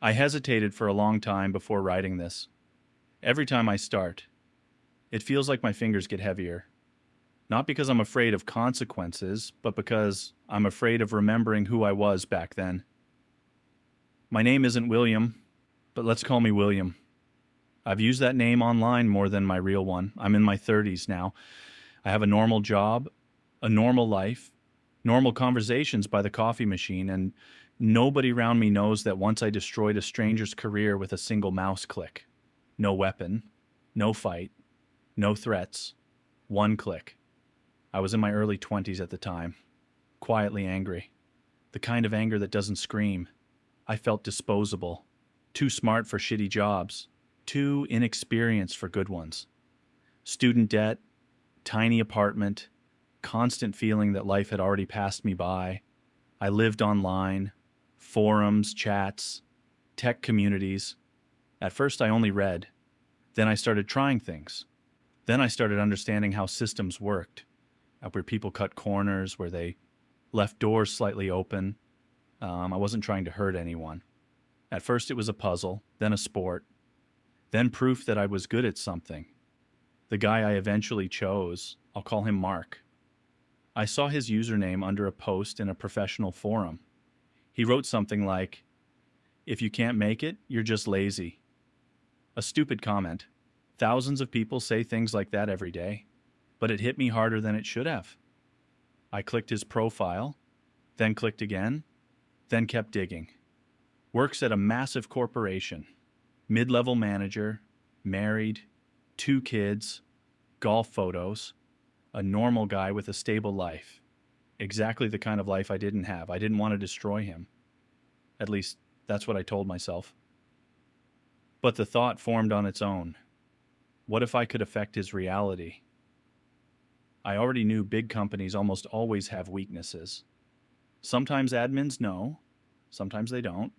I hesitated for a long time before writing this. Every time I start, it feels like my fingers get heavier. Not because I'm afraid of consequences, but because I'm afraid of remembering who I was back then. My name isn't William, but let's call me William. I've used that name online more than my real one. I'm in my 30s now. I have a normal job, a normal life, normal conversations by the coffee machine, and nobody around me knows that once I destroyed a stranger's career with a single mouse click. No weapon, no fight, no threats, one click. I was in my early 20s at the time, quietly angry. The kind of anger that doesn't scream. I felt disposable, too smart for shitty jobs, too inexperienced for good ones. Student debt, tiny apartment, constant feeling that life had already passed me by. I lived online, forums, chats, tech communities. At first I only read. Then I started trying things. Then I started understanding how systems worked, where people cut corners, where they left doors slightly open. I wasn't trying to hurt anyone. At first it was a puzzle, then a sport, then proof that I was good at something. The guy I eventually chose, I'll call him Mark. I saw his username under a post in a professional forum. He wrote something like, "If you can't make it, you're just lazy." A stupid comment. Thousands of people say things like that every day, but it hit me harder than it should have. I clicked his profile, then clicked again, then kept digging. Works at a massive corporation, mid-level manager, married, 2 kids, golf photos, a normal guy with a stable life. Exactly the kind of life I didn't have. I didn't want to destroy him. At least, that's what I told myself. But the thought formed on its own. What if I could affect his reality? I already knew big companies almost always have weaknesses. Sometimes admins know, sometimes they don't,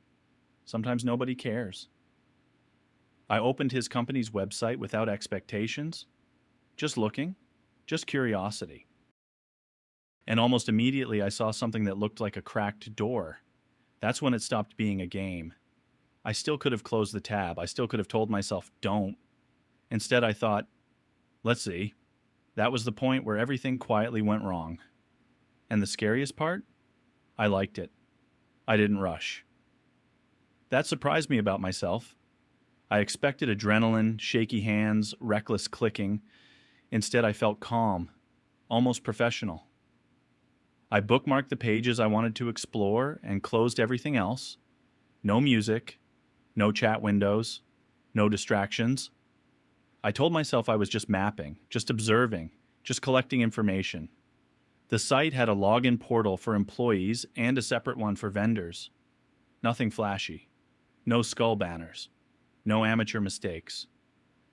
sometimes nobody cares. I opened his company's website without expectations, just looking, just curiosity. And almost immediately I saw something that looked like a cracked door. That's when it stopped being a game. I still could have closed the tab. I still could have told myself, don't. Instead, I thought, let's see. That was the point where everything quietly went wrong. And the scariest part? I liked it. I didn't rush. That surprised me about myself. I expected adrenaline, shaky hands, reckless clicking. Instead, I felt calm, almost professional. I bookmarked the pages I wanted to explore and closed everything else. No music, no chat windows, no distractions. I told myself I was just mapping, just observing, just collecting information. The site had a login portal for employees and a separate one for vendors. Nothing flashy. No skull banners. No amateur mistakes.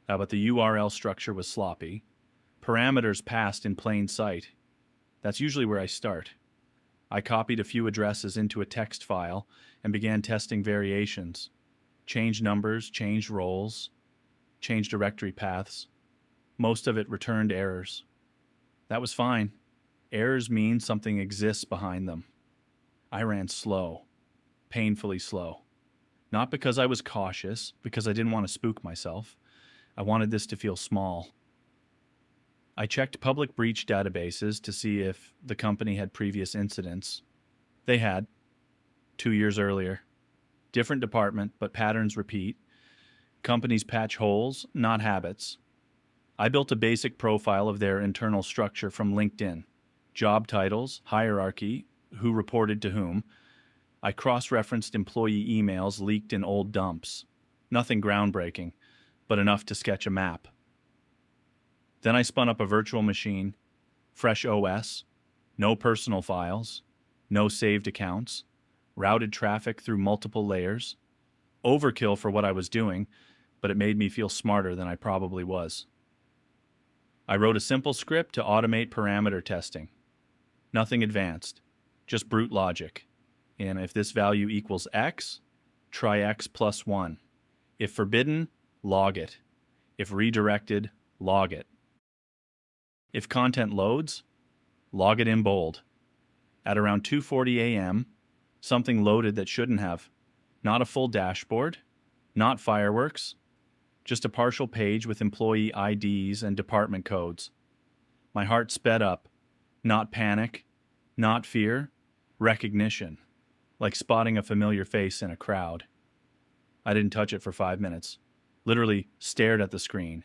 But the URL structure was sloppy. Parameters passed in plain sight. That's usually where I start. I copied a few addresses into a text file and began testing variations. Changed numbers, changed roles, changed directory paths. Most of it returned errors. That was fine. Errors mean something exists behind them. I ran slow, painfully slow. Not because I was cautious, because I didn't want to spook myself. I wanted this to feel small. I checked public breach databases to see if the company had previous incidents. They had, 2 years earlier. Different department, but patterns repeat. Companies patch holes, not habits. I built a basic profile of their internal structure from LinkedIn. Job titles, hierarchy, who reported to whom. I cross-referenced employee emails leaked in old dumps. Nothing groundbreaking, but enough to sketch a map. Then I spun up a virtual machine, fresh OS, no personal files, no saved accounts, routed traffic through multiple layers. Overkill for what I was doing, but it made me feel smarter than I probably was. I wrote a simple script to automate parameter testing. Nothing advanced, just brute logic. And if this value equals X, try X plus 1. If forbidden, log it. If redirected, log it. If content loads, log it in bold. At around 2:40 a.m., something loaded that shouldn't have. Not a full dashboard, not fireworks, just a partial page with employee IDs and department codes. My heart sped up. Not panic, not fear, recognition, like spotting a familiar face in a crowd. I didn't touch it for 5 minutes. Literally stared at the screen.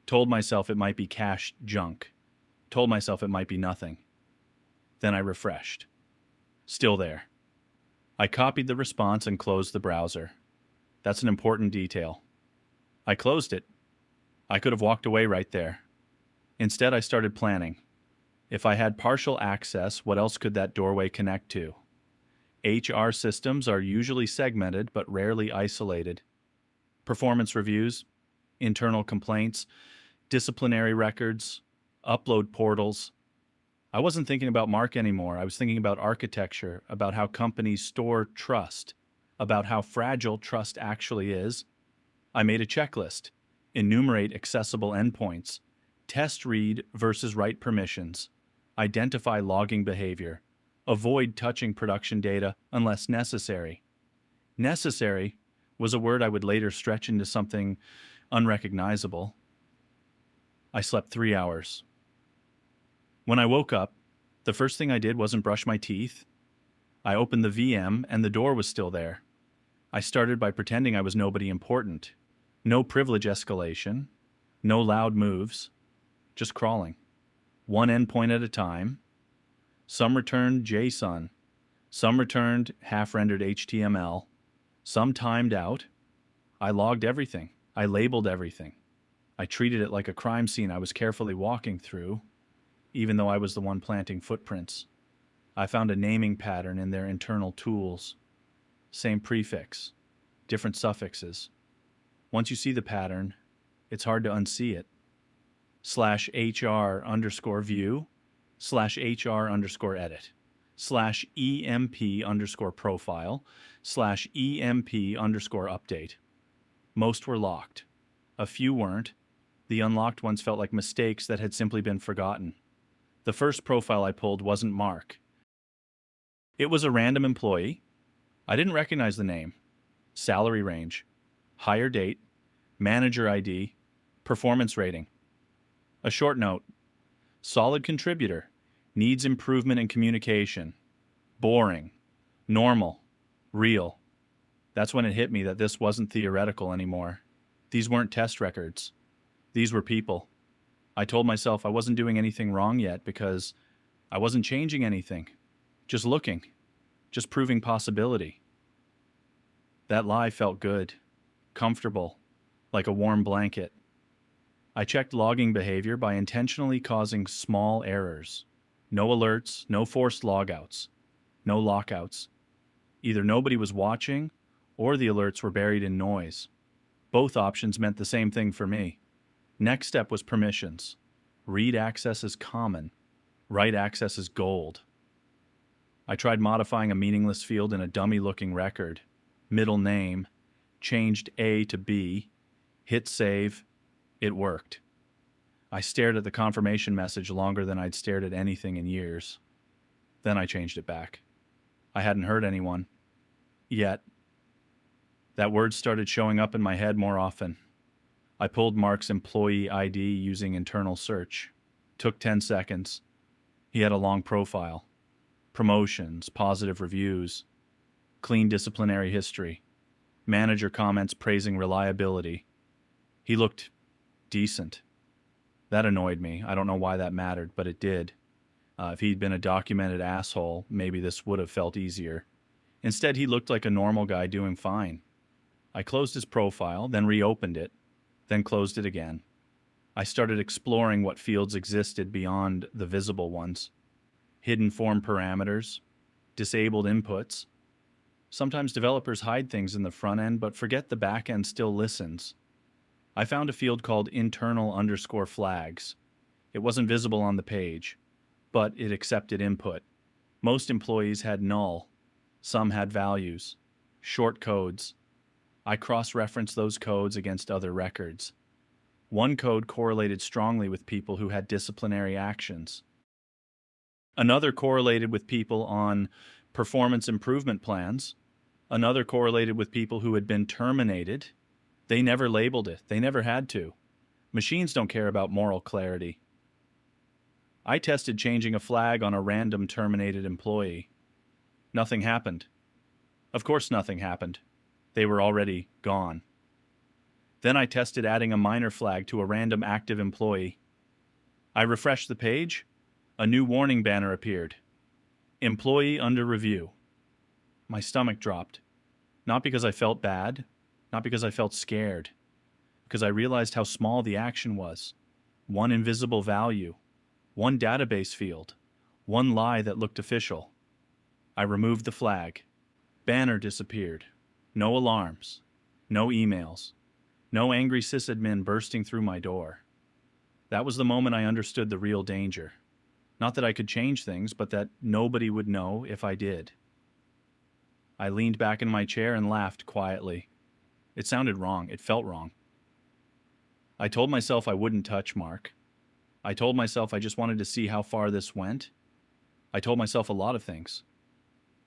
Told myself it might be cached junk. Told myself it might be nothing. Then I refreshed. Still there. I copied the response and closed the browser. That's an important detail. I closed it. I could have walked away right there. Instead, I started planning. If I had partial access, what else could that doorway connect to? HR systems are usually segmented but rarely isolated. Performance reviews, internal complaints, disciplinary records, upload portals. I wasn't thinking about Mark anymore. I was thinking about architecture, about how companies store trust, about how fragile trust actually is. I made a checklist. Enumerate accessible endpoints. Test read versus write permissions. Identify logging behavior. Avoid touching production data unless necessary. Necessary was a word I would later stretch into something unrecognizable. I slept 3 hours. When I woke up, the first thing I did wasn't brush my teeth. I opened the VM and the door was still there. I started by pretending I was nobody important. No privilege escalation. No loud moves. Just crawling. One endpoint at a time. Some returned JSON. Some returned half-rendered HTML. Some timed out. I logged everything. I labeled everything. I treated it like a crime scene I was carefully walking through, even though I was the one planting footprints. I found a naming pattern in their internal tools. Same prefix, different suffixes. Once you see the pattern, it's hard to unsee it. /HR_view, /HR_edit, /EMP_profile, /EMP_update. Most were locked. A few weren't. The unlocked ones felt like mistakes that had simply been forgotten. The first profile I pulled wasn't Mark. It was a random employee. I didn't recognize the name. Salary range, hire date, manager ID, performance rating. A short note. Solid contributor. Needs improvement in communication. Boring. Normal. Real. That's when it hit me that this wasn't theoretical anymore. These weren't test records. These were people. I told myself I wasn't doing anything wrong yet because I wasn't changing anything. Just looking. Just proving possibility. That lie felt good. Comfortable. Like a warm blanket. I checked logging behavior by intentionally causing small errors. No alerts, no forced logouts, no lockouts. Either nobody was watching or the alerts were buried in noise. Both options meant the same thing for me. Next step was permissions. Read access is common. Write access is gold. I tried modifying a meaningless field in a dummy-looking record. Middle name. Changed A to B. Hit save. It worked. I stared at the confirmation message longer than I'd stared at anything in years. Then I changed it back. I hadn't heard anyone. Yet. That word started showing up in my head more often. I pulled Mark's employee ID using internal search. Took 10 seconds. He had a long profile. Promotions, positive reviews, clean disciplinary history, manager comments praising reliability. He looked decent. That annoyed me. I don't know why that mattered, but it did. If he'd been a documented asshole, maybe this would have felt easier. Instead, he looked like a normal guy doing fine. I closed his profile, then reopened it, then closed it again. I started exploring what fields existed beyond the visible ones. Hidden form parameters, disabled inputs. Sometimes developers hide things in the front end, but forget the back end still listens. I found a field called internal_flags. It wasn't visible on the page, but it accepted input. Most employees had null. Some had values. Short codes. I cross-referenced those codes against other records. One code correlated strongly with people who had disciplinary actions. Another correlated with people on performance improvement plans. Another correlated with people who had been terminated. They never labeled it. They never had to. Machines don't care about moral clarity. I tested changing a flag on a random terminated employee. Nothing happened. Of course nothing happened. They were already gone. Then I tested adding a minor flag to a random active employee. I refreshed the page. A new warning banner appeared. Employee under review. My stomach dropped. Not because I felt bad, not because I felt scared, because I realized how small the action was. One invisible value, one database field, one lie that looked official. I removed the flag. Banner disappeared. No alarms, no emails, no angry sysadmin bursting through my door. That was the moment I understood the real danger. Not that I could change things, but that nobody would know if I did. I leaned back in my chair and laughed quietly. It sounded wrong. It felt wrong. I told myself I wouldn't touch Mark. I told myself I just wanted to see how far this went. I told myself a lot of things.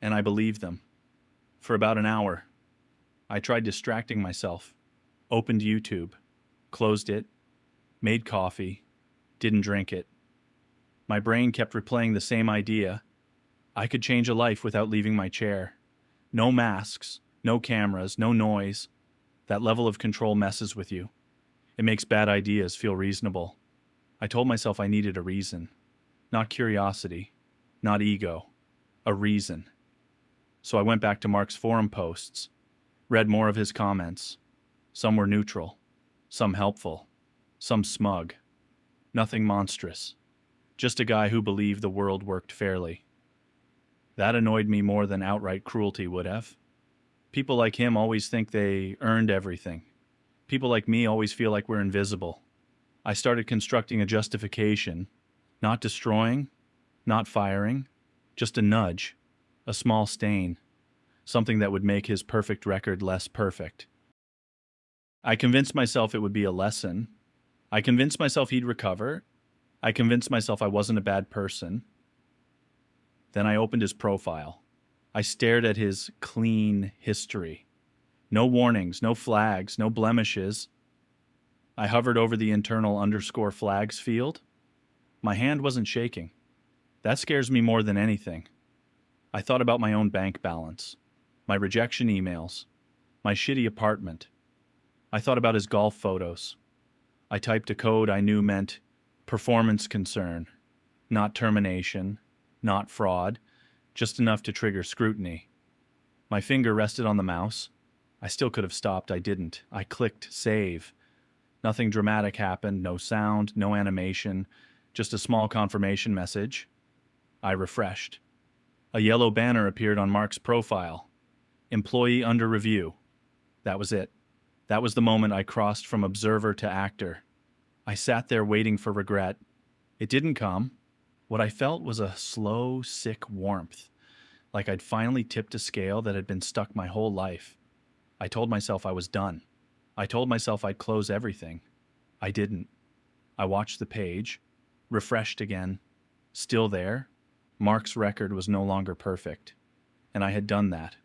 And I believed them. For about an hour, I tried distracting myself. Opened YouTube. Closed it. Made coffee. Didn't drink it. My brain kept replaying the same idea. I could change a life without leaving my chair. No masks, no cameras, no noise. That level of control messes with you. It makes bad ideas feel reasonable. I told myself I needed a reason. Not curiosity, not ego. A reason. So I went back to Mark's forum posts, read more of his comments. Some were neutral, some helpful, some smug. Nothing monstrous. Just a guy who believed the world worked fairly. That annoyed me more than outright cruelty would have. People like him always think they earned everything. People like me always feel like we're invisible. I started constructing a justification, not destroying, not firing, just a nudge, a small stain, something that would make his perfect record less perfect. I convinced myself it would be a lesson. I convinced myself he'd recover. I convinced myself I wasn't a bad person. Then I opened his profile. I stared at his clean history. No warnings, no flags, no blemishes. I hovered over the internal _flags field. My hand wasn't shaking. That scares me more than anything. I thought about my own bank balance, my rejection emails, my shitty apartment. I thought about his golf photos. I typed a code I knew meant performance concern, not termination, not fraud, just enough to trigger scrutiny. My finger rested on the mouse. I still could have stopped. I didn't. I clicked save. Nothing dramatic happened, no sound, no animation, just a small confirmation message. I refreshed. A yellow banner appeared on Mark's profile. Employee under review. That was it. That was the moment I crossed from observer to actor. I sat there waiting for regret. It didn't come. What I felt was a slow, sick warmth, like I'd finally tipped a scale that had been stuck my whole life. I told myself I was done. I told myself I'd close everything. I didn't. I watched the page, refreshed again. Still there. Mark's record was no longer perfect. And I had done that.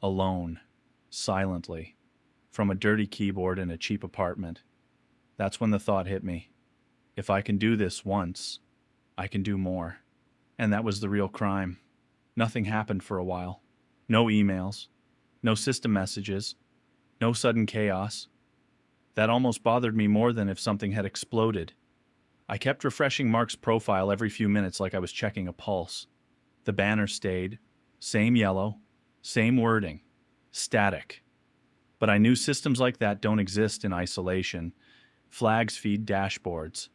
Alone. Silently. From a dirty keyboard in a cheap apartment. That's when the thought hit me. If I can do this once, I can do more. And that was the real crime. Nothing happened for a while. No emails. No system messages. No sudden chaos. That almost bothered me more than if something had exploded. I kept refreshing Mark's profile every few minutes like I was checking a pulse. The banner stayed. Same yellow. Same wording. Static. But I knew systems like that don't exist in isolation. Flags feed dashboards.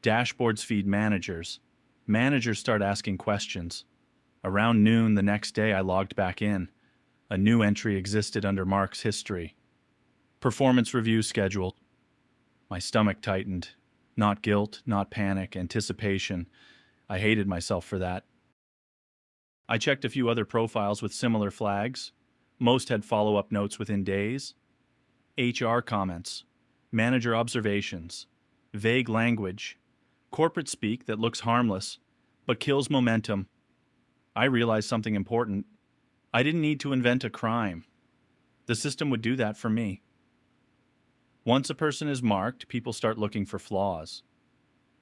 Dashboards feed managers. Managers start asking questions. Around noon the next day I logged back in. A new entry existed under Mark's history. Performance review scheduled. My stomach tightened. Not guilt, not panic, anticipation. I hated myself for that. I checked a few other profiles with similar flags. Most had follow-up notes within days. HR comments. Manager observations. Vague language. Corporate speak that looks harmless, but kills momentum. I realized something important. I didn't need to invent a crime. The system would do that for me. Once a person is marked, people start looking for flaws.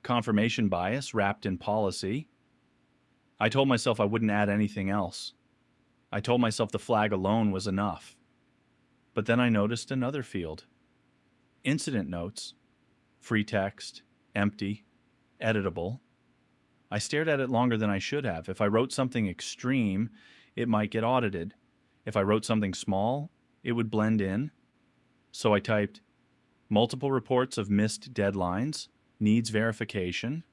Confirmation bias wrapped in policy. I told myself I wouldn't add anything else. I told myself the flag alone was enough. But then I noticed another field. Incident notes. Free text, empty, editable. I stared at it longer than I should have. If I wrote something extreme, it might get audited. If I wrote something small, it would blend in. So I typed, multiple reports of missed deadlines, needs verification.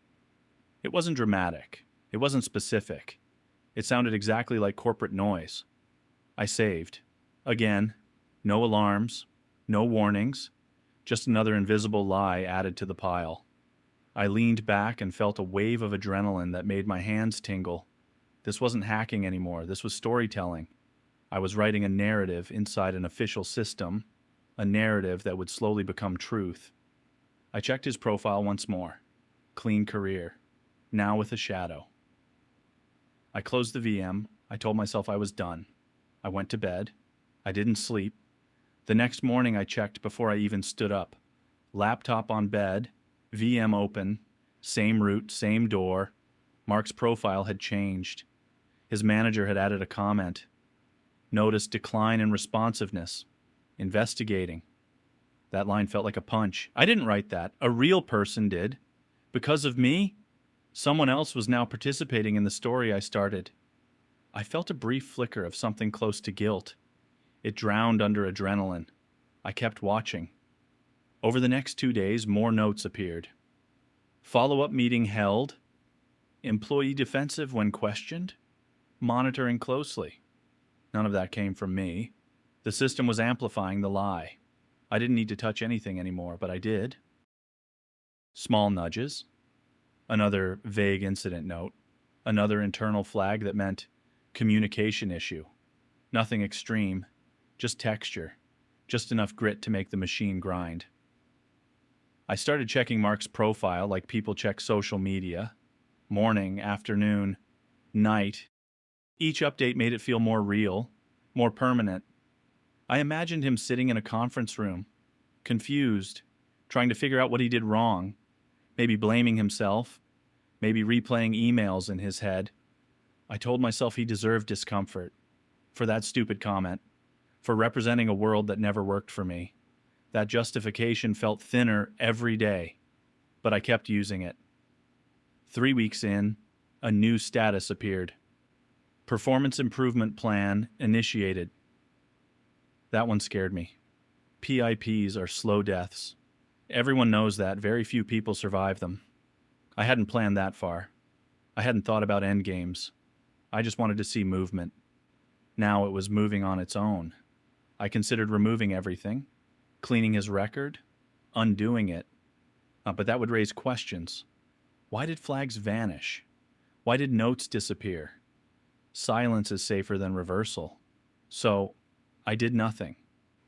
It wasn't dramatic. It wasn't specific. It sounded exactly like corporate noise. I saved. Again, no alarms, no warnings, just another invisible lie added to the pile. I leaned back and felt a wave of adrenaline that made my hands tingle. This wasn't hacking anymore. This was storytelling. I was writing a narrative inside an official system, a narrative that would slowly become truth. I checked his profile once more. Clean career. Now with a shadow. I closed the VM. I told myself I was done. I went to bed. I didn't sleep. The next morning I checked before I even stood up. Laptop on bed, VM open, same route, same door. Mark's profile had changed. His manager had added a comment. Noticed decline in responsiveness. Investigating. That line felt like a punch. I didn't write that. A real person did. Because of me, someone else was now participating in the story I started. I felt a brief flicker of something close to guilt. It drowned under adrenaline. I kept watching. Over the next 2 days, more notes appeared. Follow-up meeting held. Employee defensive when questioned. Monitoring closely. None of that came from me. The system was amplifying the lie. I didn't need to touch anything anymore, but I did. Small nudges. Another vague incident note. Another internal flag that meant communication issue. Nothing extreme. Just texture. Just enough grit to make the machine grind. I started checking Mark's profile like people check social media. Morning, afternoon, night. Each update made it feel more real, more permanent. I imagined him sitting in a conference room, confused, trying to figure out what he did wrong, maybe blaming himself, maybe replaying emails in his head. I told myself he deserved discomfort for that stupid comment, for representing a world that never worked for me. That justification felt thinner every day, but I kept using it. 3 weeks in, a new status appeared. Performance improvement plan initiated. That one scared me. PIPs are slow deaths. Everyone knows that. Very few people survive them. I hadn't planned that far. I hadn't thought about endgames. I just wanted to see movement. Now it was moving on its own. I considered removing everything, cleaning his record, undoing it. But that would raise questions. Why did flags vanish? Why did notes disappear? Silence is safer than reversal. So, I did nothing,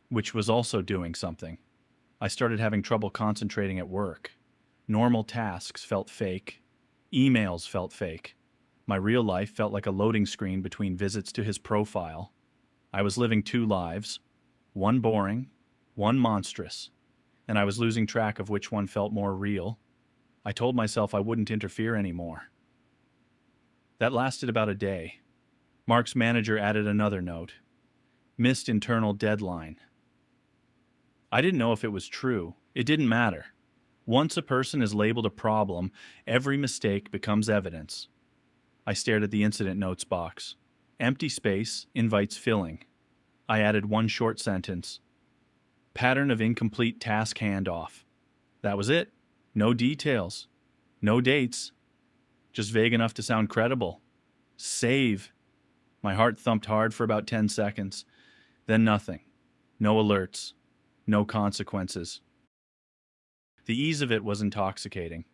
which was also doing something. I started having trouble concentrating at work. Normal tasks felt fake. Emails felt fake. My real life felt like a loading screen between visits to his profile. I was living 2 lives, one boring, one monstrous, and I was losing track of which one felt more real. I told myself I wouldn't interfere anymore. That lasted about a day. Mark's manager added another note. Missed internal deadline. I didn't know if it was true. It didn't matter. Once a person is labeled a problem, every mistake becomes evidence. I stared at the incident notes box. Empty space invites filling. I added one short sentence. Pattern of incomplete task handoff. That was it. No details. No dates. Just vague enough to sound credible. Save. My heart thumped hard for about 10 seconds. Then nothing. No alerts. No consequences. The ease of it was intoxicating.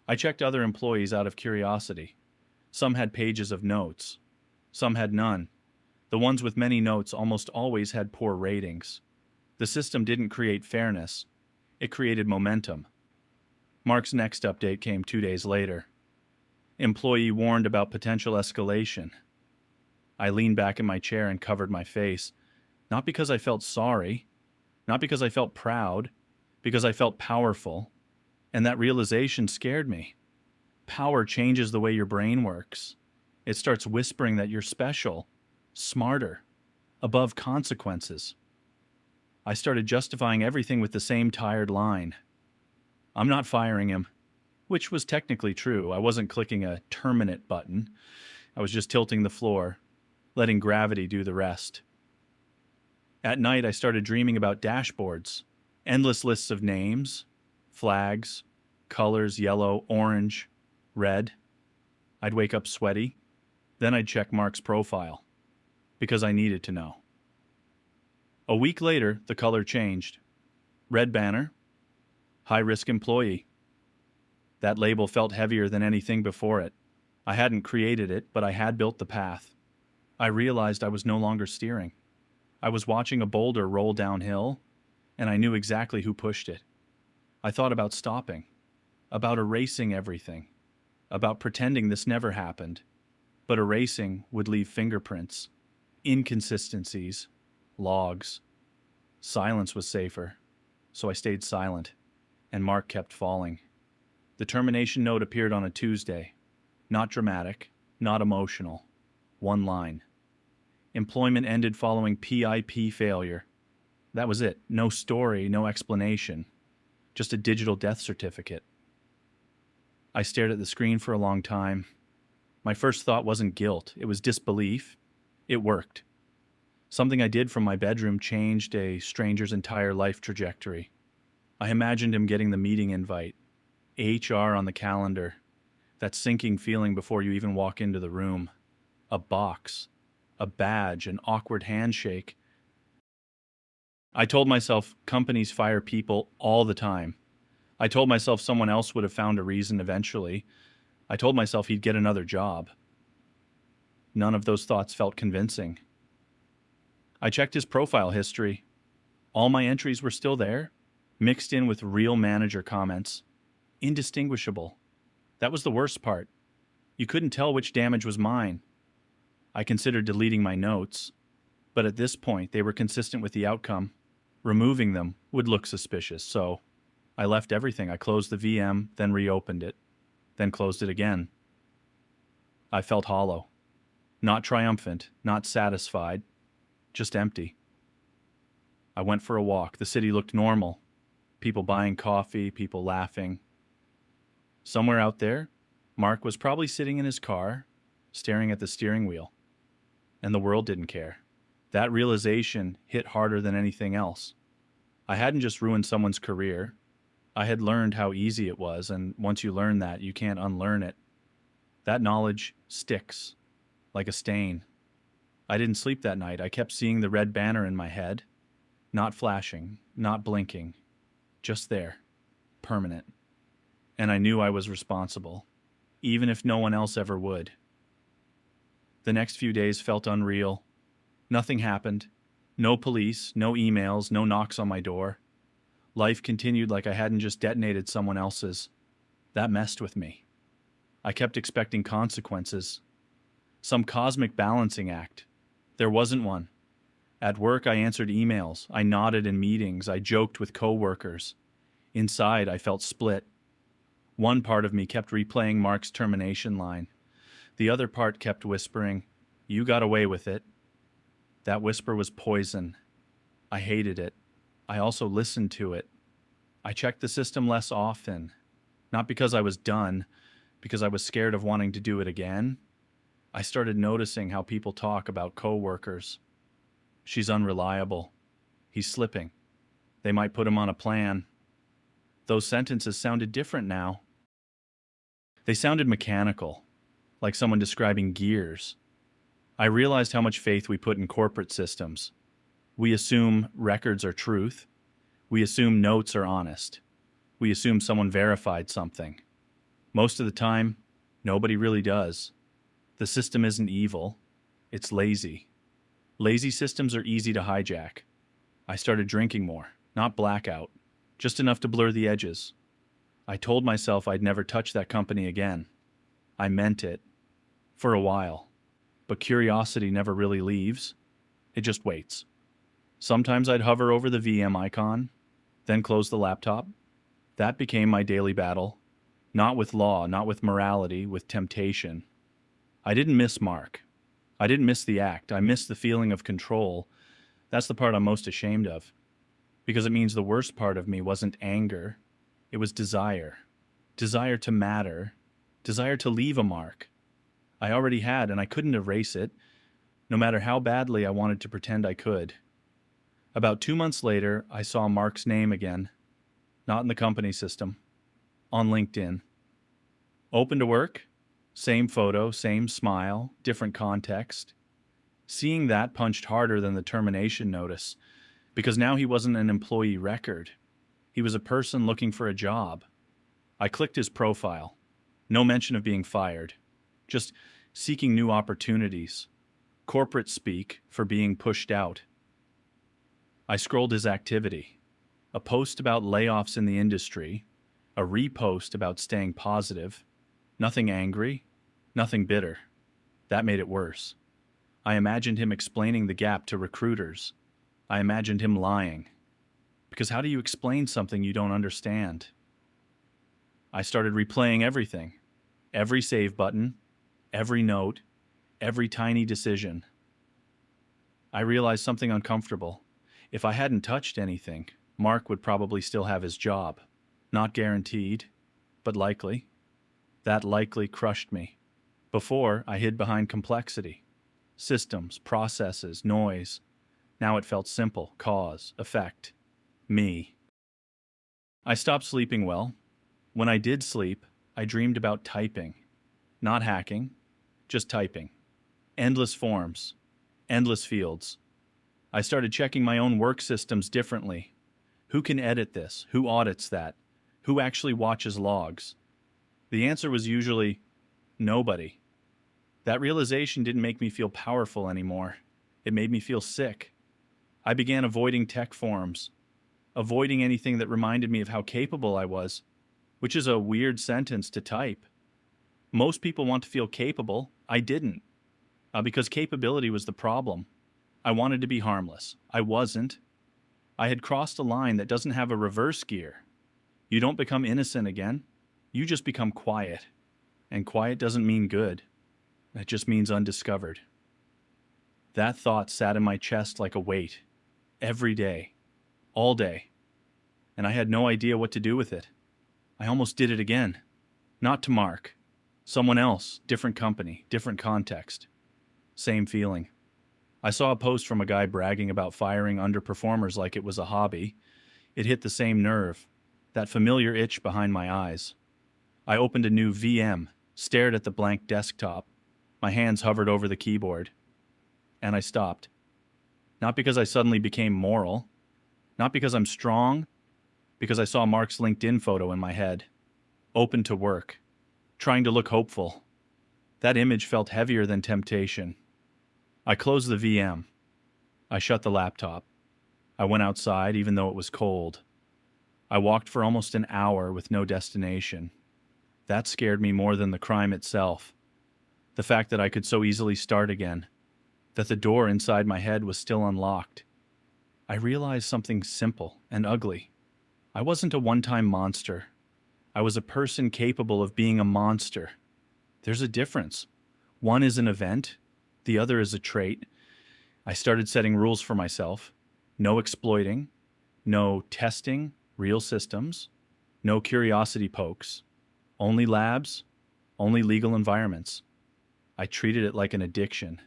I checked other employees out of curiosity. Some had pages of notes. Some had none. The ones with many notes almost always had poor ratings. The system didn't create fairness. It created momentum. Mark's next update came 2 days later. Employee warned about potential escalation. I leaned back in my chair and covered my face. Not because I felt sorry, not because I felt proud, because I felt powerful. And that realization scared me. Power changes the way your brain works. It starts whispering that you're special, smarter, above consequences. I started justifying everything with the same tired line. I'm not firing him, which was technically true. I wasn't clicking a terminate button. I was just tilting the floor, letting gravity do the rest. At night, I started dreaming about dashboards, endless lists of names, flags, colors, yellow, orange, red. I'd wake up sweaty. Then I'd check Mark's profile, because I needed to know. A week later, the color changed. Red banner, high-risk employee. That label felt heavier than anything before it. I hadn't created it, but I had built the path. I realized I was no longer steering. I was watching a boulder roll downhill, and I knew exactly who pushed it. I thought about stopping, about erasing everything, about pretending this never happened. But erasing would leave fingerprints, inconsistencies, logs. Silence was safer, so I stayed silent, and Mark kept falling. The termination note appeared on a Tuesday. Not dramatic, not emotional. One line. Employment ended following PIP failure. That was it. No story, no explanation. Just a digital death certificate. I stared at the screen for a long time. My first thought wasn't guilt. It was disbelief. It worked. Something I did from my bedroom changed a stranger's entire life trajectory. I imagined him getting the meeting invite, HR on the calendar, that sinking feeling before you even walk into the room, a box, a badge, an awkward handshake. I told myself companies fire people all the time. I told myself someone else would have found a reason eventually. I told myself he'd get another job. None of those thoughts felt convincing. I checked his profile history. All my entries were still there, mixed in with real manager comments. Indistinguishable. That was the worst part. You couldn't tell which damage was mine. I considered deleting my notes, but at this point they were consistent with the outcome. Removing them would look suspicious, so I left everything. I closed the VM, then reopened it, then closed it again. I felt hollow. Not triumphant, not satisfied, just empty. I went for a walk. The city looked normal. People buying coffee, people laughing. Somewhere out there, Mark was probably sitting in his car, staring at the steering wheel. And the world didn't care. That realization hit harder than anything else. I hadn't just ruined someone's career. I had learned how easy it was, and once you learn that, you can't unlearn it. That knowledge sticks, like a stain. I didn't sleep that night. I kept seeing the red banner in my head. Not flashing, not blinking. Just there. Permanent. And I knew I was responsible, even if no one else ever would. The next few days felt unreal. Nothing happened. No police, no emails, no knocks on my door. Life continued like I hadn't just detonated someone else's. That messed with me. I kept expecting consequences. Some cosmic balancing act. There wasn't one. At work, I answered emails. I nodded in meetings. I joked with coworkers. Inside, I felt split. One part of me kept replaying Mark's termination line. The other part kept whispering, "You got away with it." That whisper was poison. I hated it. I also listened to it. I checked the system less often. Not because I was done, because I was scared of wanting to do it again. I started noticing how people talk about coworkers. She's unreliable. He's slipping. They might put him on a plan. Those sentences sounded different now. They sounded mechanical, like someone describing gears. I realized how much faith we put in corporate systems. We assume records are truth. We assume notes are honest. We assume someone verified something. Most of the time, nobody really does. The system isn't evil. It's lazy. Lazy systems are easy to hijack. I started drinking more, not blackout, just enough to blur the edges. I told myself I'd never touch that company again. I meant it. For a while. But curiosity never really leaves. It just waits. Sometimes I'd hover over the VM icon, then close the laptop. That became my daily battle. Not with law, not with morality, with temptation. I didn't miss Mark. I didn't miss the act. I missed the feeling of control. That's the part I'm most ashamed of. Because it means the worst part of me wasn't anger. It was desire. Desire to matter. Desire to leave a mark. I already had, and I couldn't erase it, no matter how badly I wanted to pretend I could. About 2 months later, I saw Mark's name again. Not in the company system. On LinkedIn. Open to work. Same photo, same smile, different context. Seeing that punched harder than the termination notice, because now he wasn't an employee record. He was a person looking for a job. I clicked his profile. No mention of being fired. Just seeking new opportunities. Corporate speak for being pushed out. I scrolled his activity. A post about layoffs in the industry. A repost about staying positive. Nothing angry. Nothing bitter. That made it worse. I imagined him explaining the gap to recruiters. I imagined him lying. Because how do you explain something you don't understand? I started replaying everything. Every save button, every note, every tiny decision. I realized something uncomfortable. If I hadn't touched anything, Mark would probably still have his job. Not guaranteed, but likely. That likely crushed me. Before, I hid behind complexity. Systems, processes, noise. Now it felt simple. Cause, effect. Me. I stopped sleeping well. When I did sleep, I dreamed about typing. Not hacking, just typing. Endless forms. Endless fields. I started checking my own work systems differently. Who can edit this? Who audits that? Who actually watches logs? The answer was usually nobody. That realization didn't make me feel powerful anymore. It made me feel sick. I began avoiding tech forums, avoiding anything that reminded me of how capable I was, which is a weird sentence to type. Most people want to feel capable. I didn't, because capability was the problem. I wanted to be harmless. I wasn't. I had crossed a line that doesn't have a reverse gear. You don't become innocent again. You just become quiet. And quiet doesn't mean good. It just means undiscovered. That thought sat in my chest like a weight. Every day. All day. And I had no idea what to do with it. I almost did it again. Not to Mark. Someone else. Different company. Different context. Same feeling. I saw a post from a guy bragging about firing underperformers like it was a hobby. It hit the same nerve. That familiar itch behind my eyes. I opened a new VM, stared at the blank desktop. My hands hovered over the keyboard. And I stopped. Not because I suddenly became moral. Not because I'm strong. Because I saw Mark's LinkedIn photo in my head. Open to work. Trying to look hopeful. That image felt heavier than temptation. I closed the VM. I shut the laptop. I went outside even though it was cold. I walked for almost an hour with no destination. That scared me more than the crime itself. The fact that I could so easily start again. That the door inside my head was still unlocked. I realized something simple and ugly. I wasn't a one-time monster. I was a person capable of being a monster. There's a difference. One is an event. The other is a trait. I started setting rules for myself. No exploiting. No testing real systems. No curiosity pokes. Only labs. Only legal environments. I treated it like an addiction.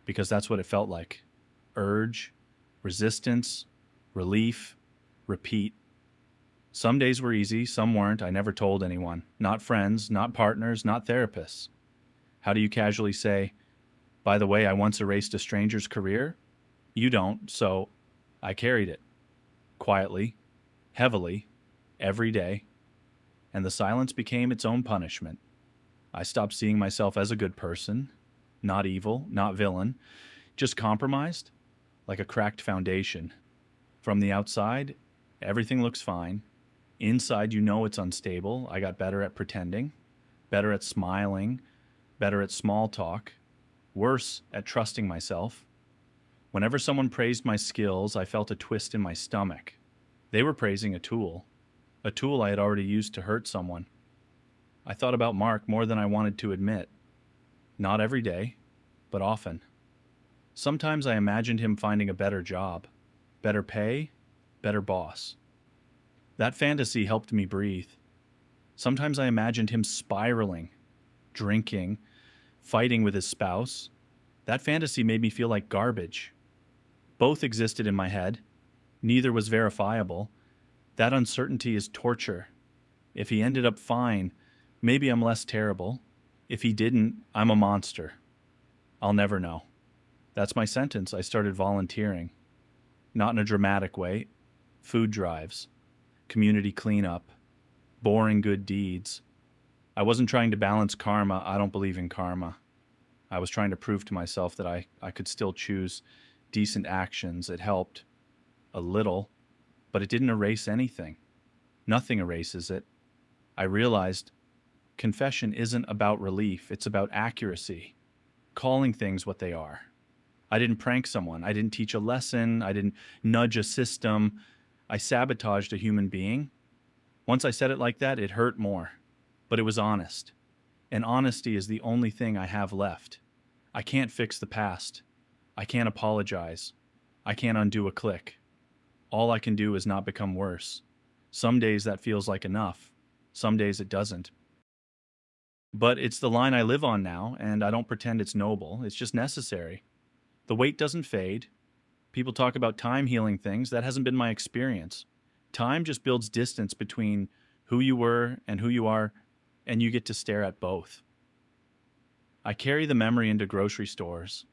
Because that's what it felt like. Urge, resistance, relief, repeat. Some days were easy, some weren't. I never told anyone. Not friends, not partners, not therapists. How do you casually say, by the way, I once erased a stranger's career? You don't, so I carried it. Quietly, heavily, every day. And the silence became its own punishment. I stopped seeing myself as a good person. Not evil, not villain. Just compromised, like a cracked foundation. From the outside, everything looks fine. Inside, you know it's unstable. I got better at pretending, better at smiling, better at small talk, worse at trusting myself. Whenever someone praised my skills, I felt a twist in my stomach. They were praising a tool I had already used to hurt someone. I thought about Mark more than I wanted to admit. Not every day, but often. Sometimes I imagined him finding a better job, better pay, better boss. That fantasy helped me breathe. Sometimes I imagined him spiraling, drinking, fighting with his spouse. That fantasy made me feel like garbage. Both existed in my head. Neither was verifiable. That uncertainty is torture. If he ended up fine, maybe I'm less terrible. If he didn't, I'm a monster. I'll never know. That's my sentence. I started volunteering. Not in a dramatic way. Food drives, community cleanup, boring good deeds. I wasn't trying to balance karma. I don't believe in karma. I was trying to prove to myself that I could still choose decent actions. It helped a little, but it didn't erase anything. Nothing erases it. I realized confession isn't about relief. It's about accuracy, calling things what they are. I didn't prank someone. I didn't teach a lesson. I didn't nudge a system. I sabotaged a human being. Once I said it like that, it hurt more. But it was honest. And honesty is the only thing I have left. I can't fix the past. I can't apologize. I can't undo a click. All I can do is not become worse. Some days that feels like enough. Some days it doesn't. But it's the line I live on now, and I don't pretend it's noble. It's just necessary. The weight doesn't fade. People talk about time healing things. That hasn't been my experience. Time just builds distance between who you were and who you are, and you get to stare at both. I carry the memory into grocery stores,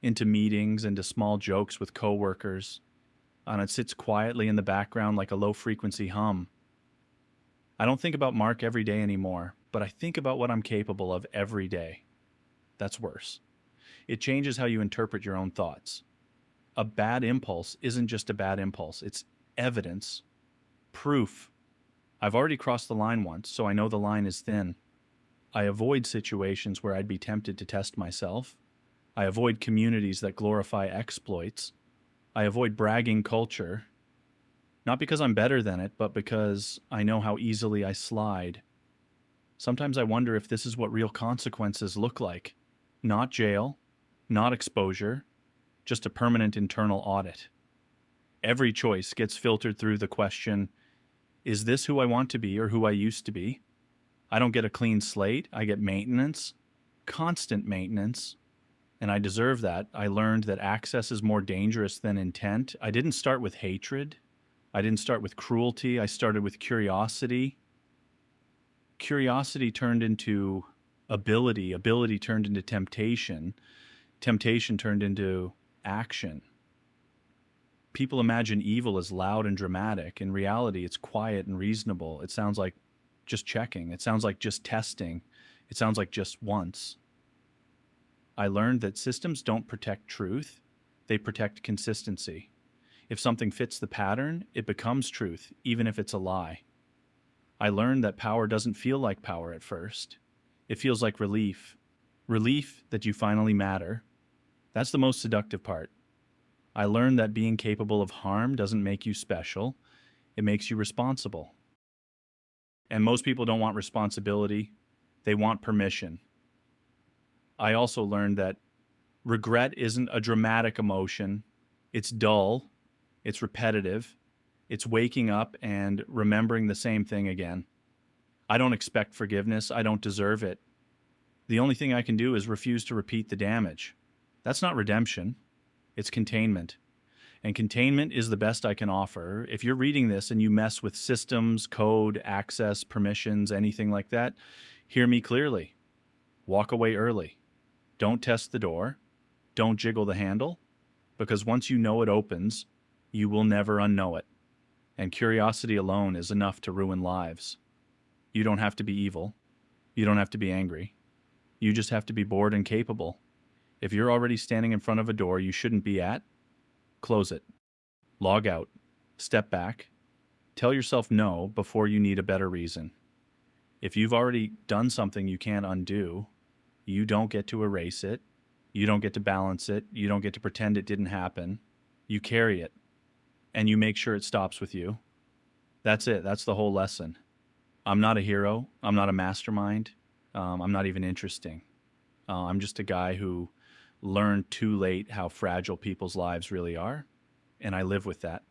into meetings, into small jokes with coworkers, and it sits quietly in the background like a low-frequency hum. I don't think about Mark every day anymore, but I think about what I'm capable of every day. That's worse. It changes how you interpret your own thoughts. A bad impulse isn't just a bad impulse. It's evidence, proof. I've already crossed the line once, so I know the line is thin. I avoid situations where I'd be tempted to test myself. I avoid communities that glorify exploits. I avoid bragging culture. Not because I'm better than it, but because I know how easily I slide. Sometimes I wonder if this is what real consequences look like. Not jail, not exposure, just a permanent internal audit. Every choice gets filtered through the question, is this who I want to be or who I used to be? I don't get a clean slate. I get maintenance, constant maintenance, and I deserve that. I learned that access is more dangerous than intent. I didn't start with hatred. I didn't start with cruelty. I started with curiosity. Curiosity turned into ability. Ability turned into temptation. Temptation turned into action. People imagine evil as loud and dramatic. In reality, it's quiet and reasonable. It sounds like just checking. It sounds like just testing. It sounds like just once. I learned that systems don't protect truth. They protect consistency. If something fits the pattern, it becomes truth, even if it's a lie. I learned that power doesn't feel like power at first. It feels like relief. Relief that you finally matter. That's the most seductive part. I learned that being capable of harm doesn't make you special. It makes you responsible. And most people don't want responsibility. They want permission. I also learned that regret isn't a dramatic emotion. It's dull. It's repetitive. It's waking up and remembering the same thing again. I don't expect forgiveness. I don't deserve it. The only thing I can do is refuse to repeat the damage. That's not redemption. It's containment. And containment is the best I can offer. If you're reading this and you mess with systems, code, access, permissions, anything like that, hear me clearly. Walk away early. Don't test the door. Don't jiggle the handle. Because once you know it opens, you will never unknow it. And curiosity alone is enough to ruin lives. You don't have to be evil. You don't have to be angry. You just have to be bored and capable. If you're already standing in front of a door you shouldn't be at, close it. Log out. Step back. Tell yourself no before you need a better reason. If you've already done something you can't undo, you don't get to erase it. You don't get to balance it. You don't get to pretend it didn't happen. You carry it, and you make sure it stops with you. That's it. That's the whole lesson. I'm not a hero. I'm not a mastermind. I'm not even interesting. I'm just a guy who learned too late how fragile people's lives really are, and I live with that.